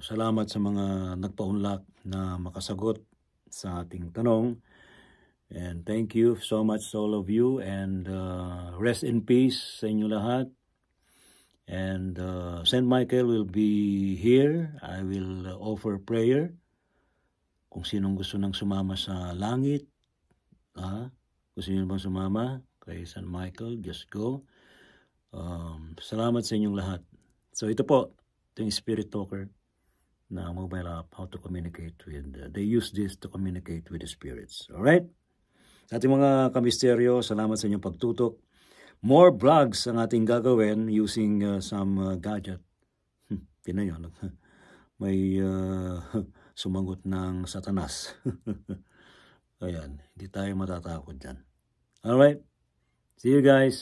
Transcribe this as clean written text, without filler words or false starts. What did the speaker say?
salamat sa mga nagpaunlak na makasagot sa ating tanong. And thank you so much to all of you. And rest in peace sa inyo lahat. And Saint Michael will be here. I will offer prayer. Kung sinong gusto nang sumama sa langit, kung sino bang sumama kay Saint Michael, just go. Salamat sa inyong lahat. So ito po, ito yung Spirit Talker na mobile app, how to communicate with, they use this to communicate with the spirits. Alright? Ating mga kamisteryo, salamat sa inyong pagtutok. More vlogs ang ating gagawin using some gadget. Tingnan nyo, may sumagot ng satanas. Ayan, hindi tayo matatakot dyan. Alright? See you guys.